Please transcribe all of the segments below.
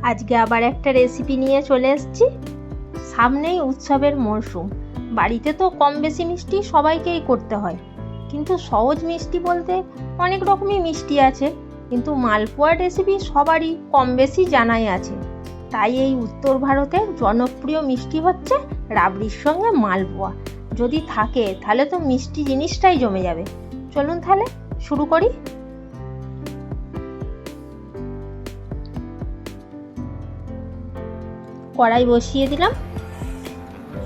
আজকে আবার একটা রেসিপি নিয়ে চলে এসেছি। সামনেই উৎসবের মরশুম, বাড়িতে তো কম বেশি মিষ্টি সবাইকেই করতে হয়, কিন্তু সহজ মিষ্টি বলতে অনেক রকমই মিষ্টি আছে, কিন্তু মালপোয়ার রেসিপি সবারই কম বেশি জানাই আছে। তাই এই উত্তর ভারতের জনপ্রিয় মিষ্টি হচ্ছে রাবড়ির সঙ্গে মালপোয়া। যদি থাকে তাহলে তো মিষ্টি জিনিসটাই জমে যাবে। চলুন তাহলে শুরু করি। কড়াই বসিয়ে দিলাম।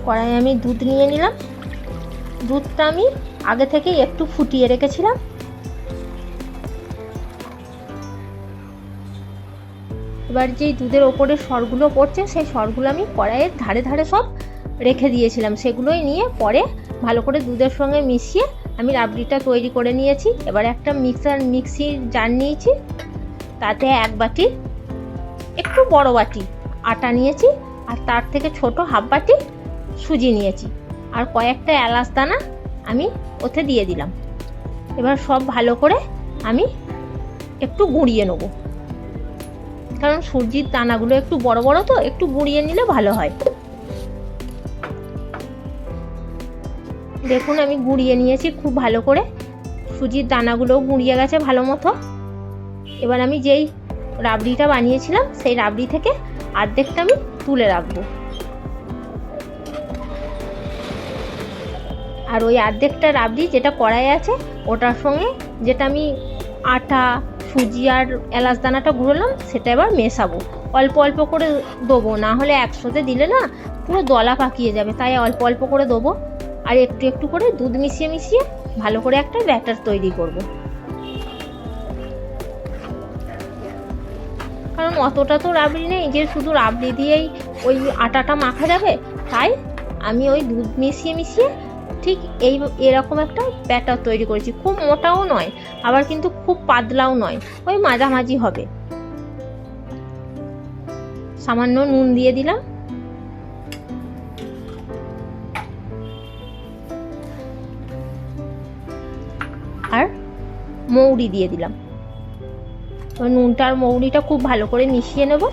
কড়াই আমি দুধ নিয়ে নিলাম। দুধটা আমি আগে থেকে একটু ফুটিয়ে রেখেছিলাম। এবার যেই দুধের ওপরে সরগুলো পড়ছে সেই সরগুলো আমি কড়াইয়ের ধারে ধারে সব রেখে দিয়েছিলাম, সেগুলোই নিয়ে পরে ভালো করে দুধের সঙ্গে মিশিয়ে আমি রাবড়িটা তৈরি করে নিয়েছি। এবার একটা মিক্সির জার নিয়েছি, তাতে এক বাটি একটু বড় বাটি আটা নিয়েছি, আর তার থেকে ছোট হাফ বাটি সুজি নিয়েছি, আর কয়েকটা এলাচ দানা আমি ওতে দিয়ে দিলাম। এবার সব ভালো করে আমি একটু গুঁড়িয়ে নেব, কারণ সুজির দানাগুলো একটু বড় বড় তো একটু গুঁড়িয়ে নিলে ভালো হয়। দেখুন আমি গুঁড়িয়ে নিয়েছি খুব ভালো করে, সুজির দানাগুলোও গুঁড়িয়ে গেছে ভালো মতো। এবার আমি যেই রাবড়িটা বানিয়েছিলাম সেই রাবড়ি থেকে অর্ধেকটা আমি তুলে রাখবো, আর ওই অর্ধেকটা রাবড়ি যেটা কড়াই আছে ওটার সঙ্গে যেটা আমি আটা সুজি আর এলাচ দানাটা গুঁড়োলাম সেটা এবার মেশাবো। অল্প অল্প করে দেবো, না হলে একসাথে দিলে না পুরো দলা পাকিয়ে যাবে, তাই অল্প অল্প করে দেবো। আর একটু একটু করে দুধ মিশিয়ে মিশিয়ে ভালো করে একটা ব্যাটার তৈরি করব, কারণ অতটা তো রাবড়ি নেই যে শুধু রাবড়ি দিয়েই ওই আটাটা মাখা যাবে। তাই আমি ওই দুধ মিশিয়ে মিশিয়ে ঠিক এরকম একটা ব্যাটার তৈরি করেছি। খুব মোটাও নয় আবার কিন্তু খুব পাতলাও নয়, ওই মাঝামাঝি হবে। সামান্য নুন দিয়ে দিলাম, আর মৌরি দিয়ে দিলাম। নুনটা আর মৌরিটা খুব ভালো করে মিশিয়ে নেব।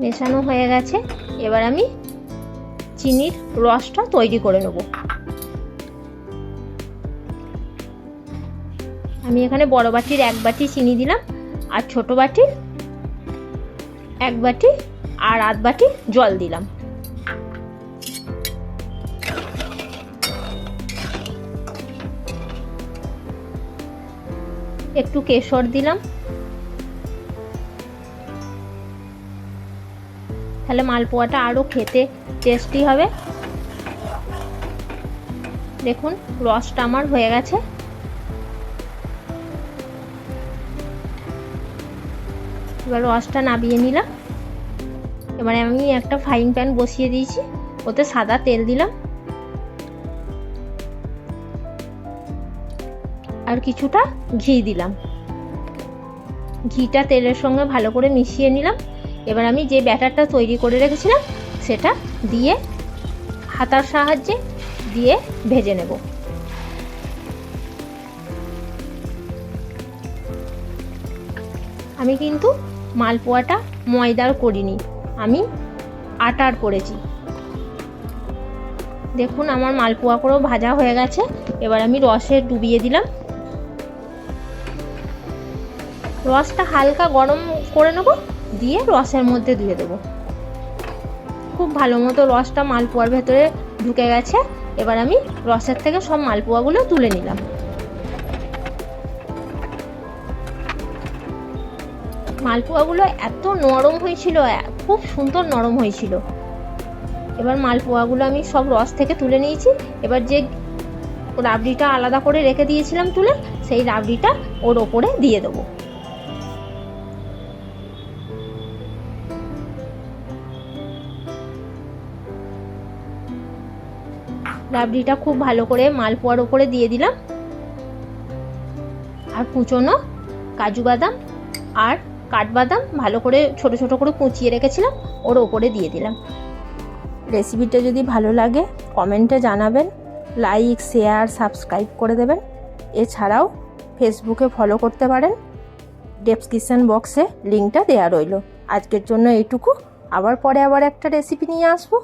মেশানো হয়ে গেছে, এবার আমি চিনির রসটা তৈরি করে নেব। আমি এখানে বড় বাটির এক বাটি চিনি দিলাম, আর ছোট বাটির এক বাটি আর আধ বাটি জল দিলাম। একটু কেশর দিলাম, তাহলে মালপোয়াটা আরো খেতে টেস্টি হবে। দেখুন রসটা আমার হয়ে গেছে। এবার রসটা নামিয়ে নিলাম। এবারে আমি একটা ফ্রাইং প্যান বসিয়ে দিয়েছি, ওতে সাদা তেল দিলাম, আর কিছুটা ঘি দিলাম। ঘিটা তেলের সঙ্গে ভালো করে মিশিয়ে নিলাম। এবার আমি যে ব্যাটারটা তৈরি করে রেখেছিলাম সেটা দিয়ে হাতার সাহায্যে দিয়ে ভেজে নেব। আমি কিন্তু মালপোয়াটা ময়দার করিনি, আমি আটার করেছি। দেখুন আমার মালপোয়া করেও ভাজা হয়ে গেছে। এবার আমি রসে ডুবিয়ে দিলাম। রসটা হালকা গরম করে নেব, দিয়ে রসের মধ্যে দিয়ে দেবো। খুব ভালো মতো রসটা মালপোয়ার ভেতরে ঢুকে গেছে। এবার আমি রসের থেকে সব মালপোয়াগুলো তুলে নিলাম। মালপোয়াগুলো এত নরম হয়েছিল, খুব সুন্দর নরম হয়েছিল। এবার মালপোয়াগুলো আমি সব রস থেকে তুলে নিয়েছি। এবার যে রাবড়িটা আলাদা করে রেখে দিয়েছিলাম তুলে, সেই রাবড়িটা ওর ওপরে দিয়ে দেবো। রাবড়িটা খুব ভালো করে মালপোয়ার ওপরে দিয়ে দিলাম, আর কুচনো কাজু বাদাম আর কাঠবাদাম ভালো করে ছোট ছোট করে কুচিয়ে রেখেছিলাম ওর ওপরে দিয়ে দিলাম। রেসিপিটা যদি ভালো লাগে কমেন্টে জানাবেন, লাইক, শেয়ার, সাবস্ক্রাইব করে দেবেন। এছাড়াও ফেসবুকে ফলো করতে পারেন, ডেসক্রিপশন বক্সে লিঙ্কটা দেওয়া রইল। আজকের জন্য এইটুকু, আবার পরে একটা রেসিপি নিয়ে আসবো।